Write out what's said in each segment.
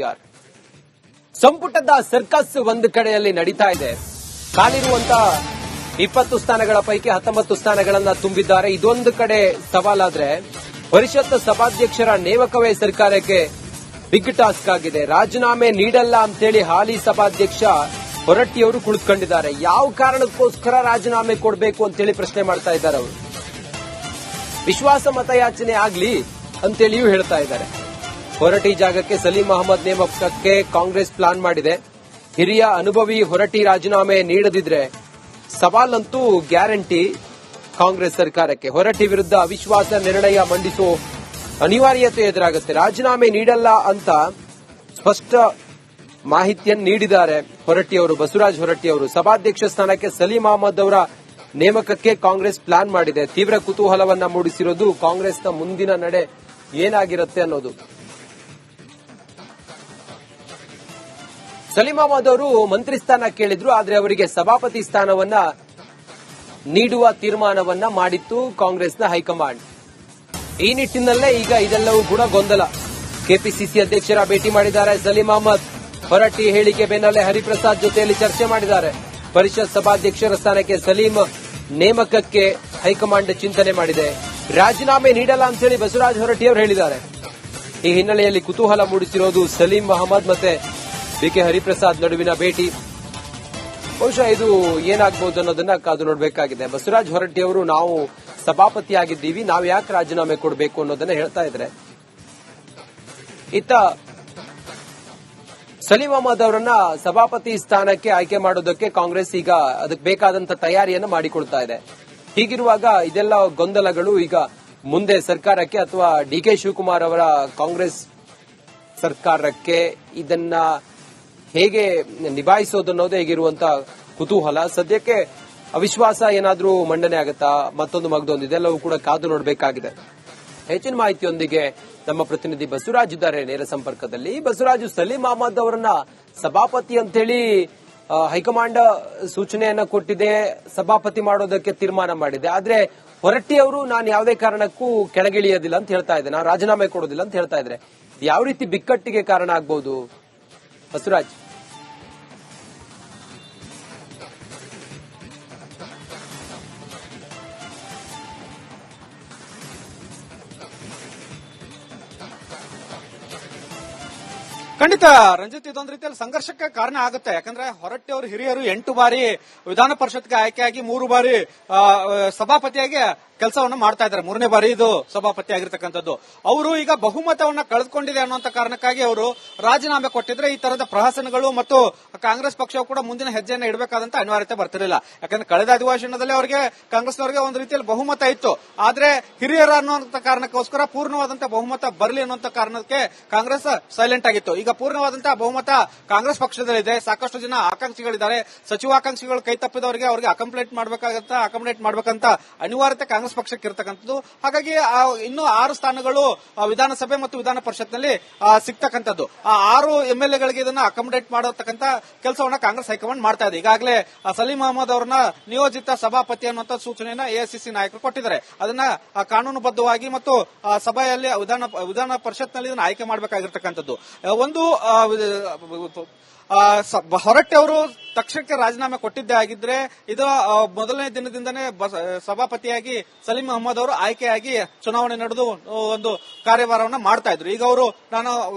ಯಾರ್ ಸಂಪುಟದ ಸರ್ಕಸ್ ಒಂದು ಕಡೆಯಲ್ಲಿ ನಡೀತಾ ಇದೆ. ಕಾಲಿರುವಂತ 20 ಸ್ಥಾನಗಳ ಪೈಕಿ 19 ಸ್ಥಾನಗಳನ್ನ ತುಂಬಿದ್ದಾರೆ. ಇದೊಂದು ಕಡೆ ಸವಾಲಾದ್ರೆ ಪರಿಷತ್ ಸಭಾಧ್ಯಕ್ಷರ ನೇಮಕವೇ ಸರ್ಕಾರಕ್ಕೆ ಬಿಗ್ ಟಾಸ್ಕ್ ಆಗಿದೆ. ರಾಜೀನಾಮೆ ನೀಡಲ್ಲ ಅಂತೇಳಿ ಹಾಲಿ ಸಭಾಧ್ಯಕ್ಷ ಹೊರಟ್ಟಿಯವರು ಕುಳಿತುಕೊಂಡಿದ್ದಾರೆ. ಯಾವ ಕಾರಣಕ್ಕೋಸ್ಕರ ರಾಜೀನಾಮೆ ಕೊಡಬೇಕು ಅಂತೇಳಿ ಪ್ರಶ್ನೆ ಮಾಡ್ತಾ ಇದ್ದಾರೆ. ಅವರು ವಿಶ್ವಾಸ ಮತಯಾಚನೆ ಆಗ್ಲಿ ಅಂತೇಳಿಯೂ ಹೇಳ್ತಾ ಇದ್ದಾರೆ. ಹೊರಟ್ಟಿ ಜಾಗಕ್ಕೆ ಸಲೀಂ ಅಹಮದ್ ನೇಮಕಕ್ಕೆ ಕಾಂಗ್ರೆಸ್ ಪ್ಲಾನ್ ಮಾಡಿದೆ. ಹಿರಿಯ ಅನುಭವಿ ಹೊರಟ್ಟಿ ರಾಜೀನಾಮೆ ನೀಡದಿದ್ರೆ ಸವಾಲಂತೂ ಗ್ಯಾರಂಟಿ ಕಾಂಗ್ರೆಸ್ ಸರ್ಕಾರಕ್ಕೆ. ಹೊರಟ್ಟಿ ವಿರುದ್ಧ ಅವಿಶ್ವಾಸ ನಿರ್ಣಯ ಮಂಡಿಸುವ ಅನಿವಾರ್ಯತೆ ಎದುರಾಗುತ್ತೆ. ರಾಜೀನಾಮೆ ನೀಡಲ್ಲ ಅಂತ ಸ್ಪಷ್ಟ ಮಾಹಿತಿಯನ್ನು ನೀಡಿದ್ದಾರೆ ಹೊರಟ್ಟಿಯವರು, ಬಸವರಾಜ ಹೊರಟ್ಟಿಯವರು. ಸಭಾಧ್ಯಕ್ಷ ಸ್ಥಾನಕ್ಕೆ ಸಲೀಂ ಅಹಮದ್ ಅವರ ನೇಮಕಕ್ಕೆ ಕಾಂಗ್ರೆಸ್ ಪ್ಲಾನ್ ಮಾಡಿದೆ. ತೀವ್ರ ಕುತೂಹಲವನ್ನ ಮೂಡಿಸಿರೋದು ಕಾಂಗ್ರೆಸ್ನ ಮುಂದಿನ ನಡೆ ಏನಾಗಿರುತ್ತೆ ಅನ್ನೋದು. ಸಲೀಂ ಅಹಮದ್ ಅವರು ಮಂತ್ರಿ ಸ್ಥಾನ ಕೇಳಿದ್ರು, ಆದ್ರೆ ಅವರಿಗೆ ಸಭಾಪತಿ ಸ್ಥಾನವನ್ನ ನೀಡುವ ತೀರ್ಮಾನವನ್ನ ಮಾಡಿತ್ತು ಕಾಂಗ್ರೆಸ್ನ ಹೈಕಮಾಂಡ್. ಈ ನಿಟ್ಟಿನಲ್ಲೇ ಈಗ ಇದೆಲ್ಲವೂ ಕೂಡ ಗೊಂದಲ. ಕೆಪಿಸಿಸಿ ಅಧ್ಯಕ್ಷರ ಭೇಟಿ ಮಾಡಿದ್ದಾರೆ ಸಲೀಂ ಅಹಮದ್. ಹೊರಟ್ಟಿ ಹೇಳಿಕೆ ಬೆನ್ನಲ್ಲೇ ಹರಿಪ್ರಸಾದ್ ಜೊತೆಯಲ್ಲಿ ಚರ್ಚೆ ಮಾಡಿದ್ದಾರೆ. ಪರಿಷತ್ ಸಭಾಧ್ಯಕ್ಷರ ಸ್ಥಾನಕ್ಕೆ ಸಲೀಂ ನೇಮಕಕ್ಕೆ ಹೈಕಮಾಂಡ್ ಚಿಂತನೆ ಮಾಡಿದೆ. ರಾಜೀನಾಮೆ ನೀಡಲ್ಲ ಅಂತೇಳಿ ಬಸವರಾಜ ಹೊರಟ್ಟಿ ಅವರು ಹೇಳಿದ್ದಾರೆ. ಈ ಹಿನ್ನೆಲೆಯಲ್ಲಿ ಕುತೂಹಲ ಮೂಡಿಸಿರೋದು ಸಲೀಂ ಅಹಮದ್ ಮತ್ತೆ ಬಿಕೆ ಹರಿಪ್ರಸಾದ್ ನಡುವಿನ ಭೇಟಿ. ಬಹುಶಃ ಇದು ಏನಾಗಬಹುದು ಅನ್ನೋದನ್ನ ಕಾದು ನೋಡಬೇಕಾಗಿದೆ. ಬಸವರಾಜ ಹೊರಟ್ಟಿ ಅವರು ನಾವು ಸಭಾಪತಿಯಾಗಿದ್ದೀವಿ, ನಾವು ಯಾಕೆ ರಾಜೀನಾಮೆ ಕೊಡಬೇಕು ಅನ್ನೋದನ್ನ ಹೇಳ್ತಾ ಇದ್ದಾರೆ. ಇತ್ತ ಸಲೀಂ ಅಹಮದ್ ಅವರನ್ನ ಸಭಾಪತಿ ಸ್ಥಾನಕ್ಕೆ ಆಯ್ಕೆ ಮಾಡೋದಕ್ಕೆ ಕಾಂಗ್ರೆಸ್ ಈಗ ಅದಕ್ಕೆ ಬೇಕಾದಂತ ತಯಾರಿಯನ್ನು ಮಾಡಿಕೊಳ್ತಾ ಇದೆ. ಹೀಗಿರುವಾಗ ಇದೆಲ್ಲ ಗೊಂದಲಗಳು ಈಗ ಮುಂದೆ ಸರ್ಕಾರಕ್ಕೆ ಅಥವಾ ಡಿಕೆ ಶಿವಕುಮಾರ್ ಅವರ ಕಾಂಗ್ರೆಸ್ ಸರ್ಕಾರಕ್ಕೆ ಇದನ್ನ ಹೇಗೆ ನಿಭಾಯಿಸೋದು ಅನ್ನೋದೇ ಹೇಗಿರುವಂತ ಕುತೂಹಲ. ಸದ್ಯಕ್ಕೆ ಅವಿಶ್ವಾಸ ಏನಾದ್ರೂ ಮಂಡನೆ ಆಗುತ್ತಾ, ಮತ್ತೊಂದು ಇದೆಲ್ಲವೂ ಕೂಡ ಕಾದು ನೋಡಬೇಕಾಗಿದೆ. ಹೆಚ್ಚಿನ ಮಾಹಿತಿಯೊಂದಿಗೆ ನಮ್ಮ ಪ್ರತಿನಿಧಿ ಬಸವರಾಜ್ ಇದ್ದಾರೆ ನೇರ ಸಂಪರ್ಕದಲ್ಲಿ. ಬಸವರಾಜು, ಸಲೀಂ ಅಹಮದ್ ಅವರನ್ನ ಸಭಾಪತಿ ಅಂತೇಳಿ ಹೈಕಮಾಂಡ್ ಸೂಚನೆಯನ್ನ ಕೊಟ್ಟಿದೆ, ಸಭಾಪತಿ ಮಾಡೋದಕ್ಕೆ ತೀರ್ಮಾನ ಮಾಡಿದೆ. ಆದ್ರೆ ಹೊರಟ್ಟಿ ಅವರು ನಾನು ಯಾವುದೇ ಕಾರಣಕ್ಕೂ ಕೆಳಗಿಳಿಯೋದಿಲ್ಲ ಅಂತ ಹೇಳ್ತಾ ಇದ್ದೆ, ನಾನು ರಾಜೀನಾಮೆ ಕೊಡೋದಿಲ್ಲ ಅಂತ ಹೇಳ್ತಾ ಇದ್ರೆ ಯಾವ ರೀತಿ ಬಿಕ್ಕಟ್ಟಿಗೆ ಕಾರಣ ಆಗ್ಬಹುದು ಬಸವರಾಜ್? ಖಂಡಿತ ರಂಜಿತ್, ಇದೊಂದು ರೀತಿಯಲ್ಲಿ ಸಂಘರ್ಷಕ್ಕೆ ಕಾರಣ ಆಗುತ್ತೆ. ಯಾಕಂದ್ರೆ ಹೊರಟ್ಟಿ ಅವರು ಹಿರಿಯರು 8 ಬಾರಿ ವಿಧಾನ ಪರಿಷತ್ಗೆ ಆಯ್ಕೆಯಾಗಿ 3 ಬಾರಿ ಸಭಾಪತಿಯಾಗಿ ಕೆಲಸವನ್ನು ಮಾಡ್ತಾ ಇದ್ದಾರೆ. 3ನೇ ಬಾರಿ ಇದು ಸಭಾಪತಿ ಆಗಿರ್ತಕ್ಕಂಥದ್ದು. ಅವರು ಈಗ ಬಹುಮತವನ್ನ ಕಳೆದುಕೊಂಡಿದೆ ಅನ್ನುವಂತ ಕಾರಣಕ್ಕಾಗಿ ಅವರು ರಾಜೀನಾಮೆ ಕೊಟ್ಟಿದ್ರೆ ಈ ತರದ ಪ್ರಹಸನಗಳು ಮತ್ತು ಕಾಂಗ್ರೆಸ್ ಪಕ್ಷವು ಕೂಡ ಮುಂದಿನ ಹೆಜ್ಜೆಯನ್ನು ಇಡಬೇಕಾದಂತ ಅನಿವಾರ್ಯತೆ ಬರ್ತಿರಲಿಲ್ಲ. ಯಾಕಂದ್ರೆ ಕಳೆದ ಅಧಿವೇಶನದಲ್ಲಿ ಅವರಿಗೆ ಕಾಂಗ್ರೆಸ್ನವರಿಗೆ ಒಂದು ರೀತಿಯಲ್ಲಿ ಬಹುಮತ ಇತ್ತು. ಆದ್ರೆ ಹಿರಿಯರ ಅನ್ನುವಂತ ಕಾರಣಕ್ಕೋಸ್ಕರ ಪೂರ್ಣವಾದಂತಹ ಬಹುಮತ ಬರಲಿ ಅನ್ನುವಂತ ಕಾರಣಕ್ಕೆ ಕಾಂಗ್ರೆಸ್ ಸೈಲೆಂಟ್ ಆಗಿತ್ತು. ಈಗ ಪೂರ್ಣವಾದಂತಹ ಬಹುಮತ ಕಾಂಗ್ರೆಸ್ ಪಕ್ಷದಲ್ಲಿದೆ. ಸಾಕಷ್ಟು ಜನ ಆಕಾಂಕ್ಷಿಗಳಿದ್ದಾರೆ. ಸಚಿವಾಕಾಂಕ್ಷಿಗಳು ಕೈ ತಪ್ಪಿದವರಿಗೆ ಅವರಿಗೆ ಅಕಾಮಡೇಟ್ ಮಾಡಬೇಕಂತ ಅನಿವಾರ್ಯತೆ ಕಾಂಗ್ರೆಸ್ ಪಕ್ಷಕ್ಕೆ ಇರತಕ್ಕಂಥದ್ದು. ಹಾಗಾಗಿ ಇನ್ನೂ 6 ಸ್ಥಾನಗಳು ವಿಧಾನಸಭೆ ಮತ್ತು ವಿಧಾನ ಪರಿಷತ್ನಲ್ಲಿ ಸಿಗ್ತಕ್ಕಂಥದ್ದು. ಆ 6 ಎಂಎಲ್ಎಗಳಿಗೆ ಇದನ್ನ ಅಕಾಮಡೇಟ್ ಮಾಡತಕ್ಕಂತ ಕೆಲಸವನ್ನ ಕಾಂಗ್ರೆಸ್ ಹೈಕಮಾಂಡ್ ಮಾಡ್ತಾ ಇದೆ. ಈಗಾಗಲೇ ಸಲೀಂ ಅಹಮದ್ ಅವರನ್ನ ನಿಯೋಜಿತ ಸಭಾಪತಿ ಅನ್ನುವಂತ ಸೂಚನೆಯನ್ನ ಎಐಸಿಸಿ ನಾಯಕರು ಕೊಟ್ಟಿದ್ದಾರೆ. ಅದನ್ನ ಕಾನೂನುಬದ್ಧವಾಗಿ ಮತ್ತು ಸಭೆಯಲ್ಲಿ ವಿಧಾನ ಪರಿಷತ್ನಲ್ಲಿ ಇದನ್ನ ಆಯ್ಕೆ ಮಾಡಬೇಕಾಗಿರ್ತಕ್ಕಂಥದ್ದು. ಒಂದು ಹೊರಟ್ಟಿ ಅವರು ತಕ್ಷಣಕ್ಕೆ ರಾಜೀನಾಮೆ ಕೊಟ್ಟಿದ್ದೇ ಆಗಿದ್ರೆ ಇದು ಮೊದಲನೇ ದಿನದಿಂದನೇ ಸಭಾಪತಿಯಾಗಿ ಸಲೀಂ ಅಹಮದ್ ಅವರು ಆಯ್ಕೆಯಾಗಿ ಚುನಾವಣೆ ನಡೆದು ಒಂದು ಕಾರ್ಯಭಾರವನ್ನ ಮಾಡ್ತಾ ಇದ್ರು. ಈಗ ಅವರು ನಾನು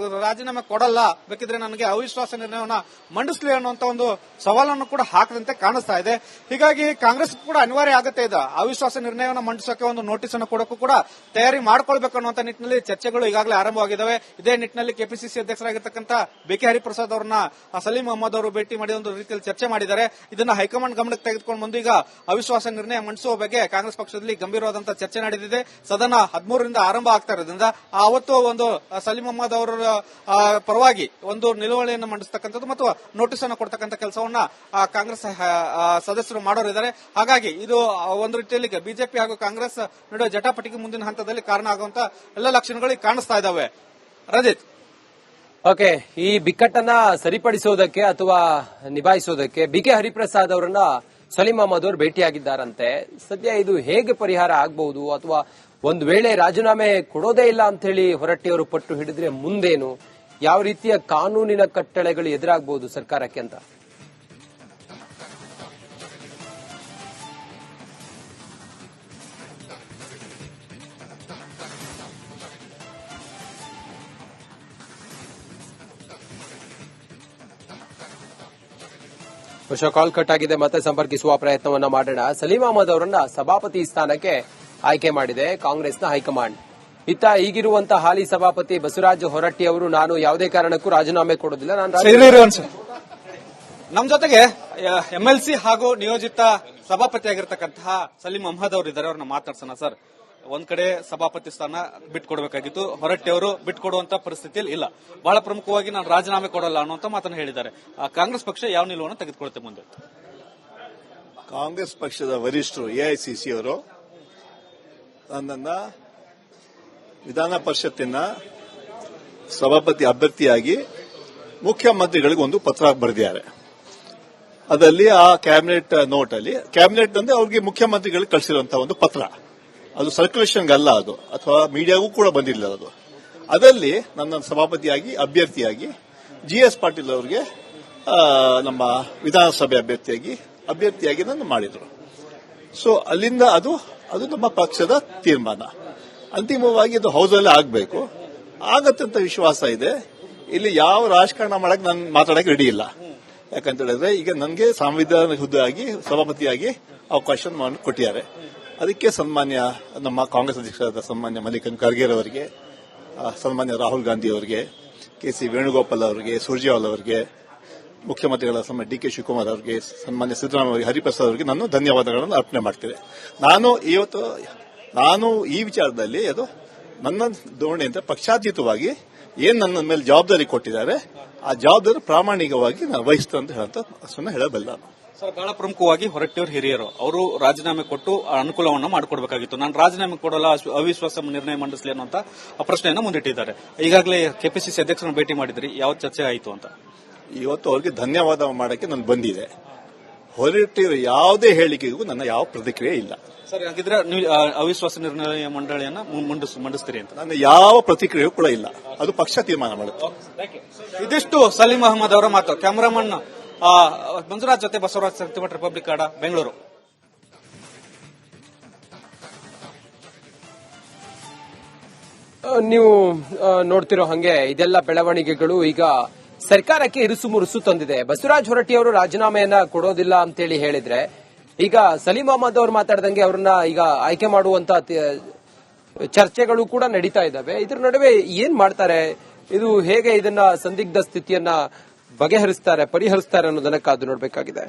ರಾಜೀನಾಮೆ ಕೊಡಲ್ಲ, ಬೇಕಿದ್ರೆ ನನಗೆ ಅವಿಶ್ವಾಸ ನಿರ್ಣಯವನ್ನ ಮಂಡಿಸಲಿ ಅನ್ನುವಂತ ಒಂದು ಸವಾಲನ್ನು ಕೂಡ ಹಾಕದಂತೆ ಕಾಣಿಸ್ತಾ ಇದೆ. ಹೀಗಾಗಿ ಕಾಂಗ್ರೆಸ್ ಕೂಡ ಅನಿವಾರ್ಯ ಆಗುತ್ತೆ ಇದೆ ಅವಿಶ್ವಾಸ ನಿರ್ಣಯವನ್ನು ಮಂಡಿಸೋಕೆ ಒಂದು ನೋಟಿಸ್ ಅನ್ನು ಕೊಡೋಕ್ಕೂ ಕೂಡ ತಯಾರಿ ಮಾಡ್ಕೊಳ್ಬೇಕು ಅನ್ನುವಂತ ನಿಟ್ಟಿನಲ್ಲಿ ಚರ್ಚೆಗಳು ಈಗಾಗಲೇ ಆರಂಭವಾಗಿದ್ದಾವೆ. ಇದೇ ನಿಟ್ಟಿನಲ್ಲಿ ಕೆಪಿಸಿಸಿ ಅಧ್ಯಕ್ಷರಾಗಿರ್ತಕ್ಕಂಥ ಬಿಕೆ ಹರಿಪ್ರಸಾದ್ ಅವರನ್ನ ಸಲೀಂ ಅಹಮದ್ ಅವರು ಭೇಟಿ ಮಾಡಿ ಒಂದು ರೀತಿಯಲ್ಲಿ ಚರ್ಚೆ ಮಾಡಿದ್ದಾರೆ. ಇದನ್ನ ಹೈಕಮಾಂಡ್ ಗಮನಕ್ಕೆ ತೆಗೆದುಕೊಂಡು ಬಂದು ಈಗ ಅವಿಶ್ವಾಸ ನಿರ್ಣಯ ಮಂಡಿಸುವ ಬಗ್ಗೆ ಕಾಂಗ್ರೆಸ್ ಪಕ್ಷದಲ್ಲಿ ಗಂಭೀರವಾದಂತಹ ಚರ್ಚೆ ನಡೆದಿದೆ. ಸದನ 13ರಿಂದ ಆರಂಭ ಆಗ್ತಾ ಇರೋದ್ರಿಂದ ಅವತ್ತು ಒಂದು ಸಲೀಂ ಅಹಮದ್ ಅವರ ಪರವಾಗಿ ಒಂದು ನಿಲುವಳಿಯನ್ನು ಮಂಡಿಸತಕ್ಕಂಥದ್ದು ಮತ್ತು ನೋಟಿಸ್ ಅನ್ನು ಕೊಡ್ತಕ್ಕಂಥ ಕೆಲಸವನ್ನ ಕಾಂಗ್ರೆಸ್ ಸದಸ್ಯರು ಮಾಡೋರಿದ್ದಾರೆ. ಹಾಗಾಗಿ ಇದು ಒಂದು ರೀತಿಯಲ್ಲಿ ಬಿಜೆಪಿ ಹಾಗೂ ಕಾಂಗ್ರೆಸ್ ನಡುವೆ ಜಟಾಪಟಿಗೆ ಮುಂದಿನ ಹಂತದಲ್ಲಿ ಕಾರಣ ಆಗುವಂತ ಎಲ್ಲ ಲಕ್ಷಣಗಳು ಕಾಣಿಸ್ತಾ ಇದ್ದಾವೆ. ರಂಜಿತ್, ಓಕೆ, ಈ ಬಿಕ್ಕಟ್ಟನ್ನ ಸರಿಪಡಿಸೋದಕ್ಕೆ ಅಥವಾ ನಿಭಾಯಿಸೋದಕ್ಕೆ ಬಿಕೆ ಹರಿಪ್ರಸಾದ್ ಅವರನ್ನ ಸಲೀಂ ಅಹಮದ್ ಅವರು ಭೇಟಿಯಾಗಿದ್ದಾರಂತೆ. ಸದ್ಯ ಇದು ಹೇಗೆ ಪರಿಹಾರ ಆಗಬಹುದು, ಅಥವಾ ಒಂದು ವೇಳೆ ರಾಜೀನಾಮೆ ಕೊಡೋದೇ ಇಲ್ಲ ಅಂತ ಹೇಳಿ ಹೊರಟ್ಟಿಯವರು ಪಟ್ಟು ಹಿಡಿದ್ರೆ ಮುಂದೇನು, ಯಾವ ರೀತಿಯ ಕಾನೂನಿನ ಕಟ್ಟಳೆಗಳು ಎದುರಾಗಬಹುದು ಸರ್ಕಾರಕ್ಕೆ ಅಂತ? ಕಾಲ್ ಕಟ್ ಆಗಿದೆ, ಮತ್ತೆ ಸಂಪರ್ಕಿಸುವ ಪ್ರಯತ್ನವನ್ನ ಮಾಡೋಣ. ಸಲೀಂ ಅಹಮದ್ ಅವರನ್ನ ಸಭಾಪತಿ ಸ್ಥಾನಕ್ಕೆ ಆಯ್ಕೆ ಮಾಡಿದೆ ಕಾಂಗ್ರೆಸ್ನ ಹೈಕಮಾಂಡ್. ಇತ್ತ ಈಗಿರುವಂತಹ ಹಾಲಿ ಸಭಾಪತಿ ಬಸವರಾಜ ಹೊರಟ್ಟಿ ಅವರು ನಾನು ಯಾವುದೇ ಕಾರಣಕ್ಕೂ ರಾಜೀನಾಮೆ ಕೊಡೋದಿಲ್ಲ, ನಮ್ಮ ಜೊತೆಗೆ ಎಂಎಲ್ಸಿ ಹಾಗೂ ನಿಯೋಜಿತ ಸಭಾಪತಿಯಾಗಿರ್ತಕ್ಕಂತಹ ಸಲೀಂ ಅಹಮದ್ ಅವರು ಇದ್ದಾರೆ, ಅವ್ರನ್ನ ಮಾತಾಡ್ಸೋಣ. ಸರ್, ಒಂದ್ ಕಡೆ ಸಭಾಪತಿ ಸ್ಥಾನ ಬಿಟ್ಕೊಡ್ಬೇಕಾಗಿತ್ತು, ಹೊರಟ್ಟಿ ಅವರು ಬಿಟ್ಕೊಡುವಂತ ಪರಿಸ್ಥಿತಿಯಲ್ಲಿ ಇಲ್ಲ. ಬಹಳ ಪ್ರಮುಖವಾಗಿ ನಾನು ರಾಜೀನಾಮೆ ಕೊಡಲ್ಲ ಅನ್ನುವಂತ ಮಾತನ್ನು ಹೇಳಿದ್ದಾರೆ. ಕಾಂಗ್ರೆಸ್ ಪಕ್ಷ ಯಾವ ನಿಲುವನ್ನು ತೆಗೆದುಕೊಳ್ಳುತ್ತೆ ಮುಂದೆ? ಕಾಂಗ್ರೆಸ್ ಪಕ್ಷದ ವರಿಷ್ಠರು ಎಐಸಿಸಿ ಅವರು ನನ್ನನ್ನ ವಿಧಾನ ಪರಿಷತ್ತಿನ ಸಭಾಪತಿ ಅಭ್ಯರ್ಥಿಯಾಗಿ ಮುಖ್ಯಮಂತ್ರಿಗಳಿಗೆ ಒಂದು ಪತ್ರ ಬರೆದಿದ್ದಾರೆ. ಅದರಲ್ಲಿ ಆ ಕ್ಯಾಬಿನೆಟ್ ನೋಟ್ ಅಲ್ಲಿ, ಕ್ಯಾಬಿನೆಟ್ ಅಂದ್ರೆ ಅವ್ರಿಗೆ ಮುಖ್ಯಮಂತ್ರಿಗಳಿಗೆ ಕಳಿಸಿರುವಂತಹ ಒಂದು ಪತ್ರ, ಅದು ಸರ್ಕ್ಯುಲೇಷನ್ಗೆ ಅಲ್ಲ ಅದು, ಅಥವಾ ಮೀಡಿಯಾಗೂ ಕೂಡ ಬಂದಿಲ್ಲ ಅದು. ಅದರಲ್ಲಿ ನನ್ನ ಸಭಾಪತಿಯಾಗಿ ಅಭ್ಯರ್ಥಿಯಾಗಿ GS ಪಾಟೀಲ್ ಅವರಿಗೆ ನಮ್ಮ ವಿಧಾನಸಭೆ ಅಭ್ಯರ್ಥಿಯಾಗಿ ನನ್ನ ಮಾಡಿದ್ರು. ಸೊ ಅಲ್ಲಿಂದ ಅದು ನಮ್ಮ ಪಕ್ಷದ ತೀರ್ಮಾನ. ಅಂತಿಮವಾಗಿ ಅದು ಹೌಸಲ್ಲೇ ಆಗಬೇಕು, ಆಗತ್ತಂತ ವಿಶ್ವಾಸ ಇದೆ. ಇಲ್ಲಿ ಯಾವ ರಾಜಕಾರಣ ಮಾಡಕ್ಕೆ ನಾನು ಮಾತಾಡಕ್ಕೆ ರೆಡಿ ಇಲ್ಲ. ಯಾಕಂತ ಹೇಳಿದ್ರೆ ಈಗ ನನಗೆ ಸಂವಿಧಾನ ಹುದ್ದೆಯಾಗಿ ಸಭಾಪತಿಯಾಗಿ ಅವಕಾಶ ಕೊಟ್ಟಿದ್ದಾರೆ. ಅದಕ್ಕೆ ಸನ್ಮಾನ್ಯ ನಮ್ಮ ಕಾಂಗ್ರೆಸ್ ಅಧ್ಯಕ್ಷರಾದ ಸನ್ಮಾನ್ಯ ಮಲ್ಲಿಕಾರ್ಜುನ ಖರ್ಗೆ ಅವರಿಗೆ, ಸನ್ಮಾನ್ಯ ರಾಹುಲ್ ಗಾಂಧಿ ಅವರಿಗೆ, KC ವೇಣುಗೋಪಾಲ್ ಅವರಿಗೆ, ಸುರ್ಜೇವಾಲಾ ಅವರಿಗೆ, ಮುಖ್ಯಮಂತ್ರಿಗಳ ಸನ್ಮಾನ್ಯ DK ಶಿವಕುಮಾರ್ ಅವರಿಗೆ, ಸನ್ಮಾನ್ಯ ಸಿದ್ದರಾಮಯ್ಯ ಅವರಿಗೆ, ಹರಿಪ್ರಸಾದ್ ಅವರಿಗೆ ನಾನು ಧನ್ಯವಾದಗಳನ್ನು ಅರ್ಪಣೆ ಮಾಡ್ತೇನೆ. ನಾನು ಈ ವಿಚಾರದಲ್ಲಿ ಅದು ನನ್ನ ಧೋರಣೆ ಅಂತ ಪಕ್ಷಾತೀತವಾಗಿ ಏನ್ ನನ್ನ ಮೇಲೆ ಜವಾಬ್ದಾರಿ ಕೊಟ್ಟಿದ್ದಾರೆ ಆ ಜವಾಬ್ದಾರಿ ಪ್ರಾಮಾಣಿಕವಾಗಿ ನಾನು ವಹಿಸ್ತೇನೆ ಅಂತ ಹೇಳಬಲ್ಲ. ಸರ್, ಬಹಳ ಪ್ರಮುಖವಾಗಿ ಹೊರಟ್ಟಿಯವರು ಹಿರಿಯರು, ಅವರು ರಾಜೀನಾಮೆ ಕೊಟ್ಟು ಅನುಕೂಲವನ್ನು ಮಾಡಿಕೊಡ್ಬೇಕಾಗಿತ್ತು. ನಾನು ರಾಜೀನಾಮೆ ಕೊಡಲ್ಲ, ಅವಿಶ್ವಾಸ ನಿರ್ಣಯ ಮಂಡಿಸಲಿ ಅನ್ನುವಂತ ಪ್ರಶ್ನೆಯನ್ನು ಮುಂದಿಟ್ಟಿದ್ದಾರೆ. ಈಗಾಗಲೇ KPCC ಅಧ್ಯಕ್ಷರನ್ನು ಭೇಟಿ ಮಾಡಿದ್ರಿ, ಯಾವ ಚರ್ಚೆ ಆಯಿತು ಅಂತ? ಇವತ್ತು ಅವ್ರಿಗೆ ಧನ್ಯವಾದ ಮಾಡಕ್ಕೆ ನಾನು ಬಂದಿದೆ. ಹೊರಟ್ಟಿರೋ ಯಾವುದೇ ಹೇಳಿಕೆಗೂ ನನ್ನ ಯಾವ ಪ್ರತಿಕ್ರಿಯೆ ಇಲ್ಲ. ಸರ್, ಹಾಗಿದ್ರೆ ನೀವು ಅವಿಶ್ವಾಸ ನಿರ್ಣಯ ಮಂಡಳಿಯನ್ನ ಮಂಡಿಸ್ತೀರಿ ಅಂತ? ನನ್ನ ಯಾವ ಪ್ರತಿಕ್ರಿಯೆಯೂ ಕೂಡ ಇಲ್ಲ, ಅದು ಪಕ್ಷ ತೀರ್ಮಾನ ಮಾಡುತ್ತೆ. ಇದಿಷ್ಟು ಸಲೀಂ ಅಹಮದ್ ಅವರ ಮಾತು. ಕ್ಯಾಮರಾಮನ್ ಮಂಜುರಾಜ್ ಜೊತೆ ಬಸವರಾಜ್ ಸತ್ಯಮಠ, ರಿಪಬ್ಲಿಕ್ ಕನ್ನಡ, ಬೆಂಗಳೂರು. ನೀವು ನೋಡ್ತಿರೋ ಹಂಗೆ ಇದೆಲ್ಲ ಬೆಳವಣಿಗೆಗಳು ಈಗ ಸರ್ಕಾರಕ್ಕೆ ಇರುಸು ಮುರುಸು ತಂದಿದೆ. ಬಸವರಾಜ ಹೊರಟ್ಟಿ ಅವರು ರಾಜೀನಾಮೆಯನ್ನ ಕೊಡೋದಿಲ್ಲ ಅಂತೇಳಿ ಹೇಳಿದ್ರೆ, ಈಗ ಸಲೀಂ ಅಹಮದ್ ಅವರು ಮಾತಾಡಿದಂಗೆ ಅವ್ರನ್ನ ಈಗ ಆಯ್ಕೆ ಮಾಡುವಂತ ಚರ್ಚೆಗಳು ಕೂಡ ನಡೀತಾ ಇದ್ದಾವೆ. ಇದ್ರ ನಡುವೆ ಏನ್ ಮಾಡ್ತಾರೆ, ಇದು ಹೇಗೆ ಇದನ್ನ ಸಂದಿಗ್ಧ ಸ್ಥಿತಿಯನ್ನ ಪರಿಹರಿಸ್ತಾರೆ ಅನ್ನೋದನ್ನ ಕಾದು ನೋಡಬೇಕಾಗಿದೆ.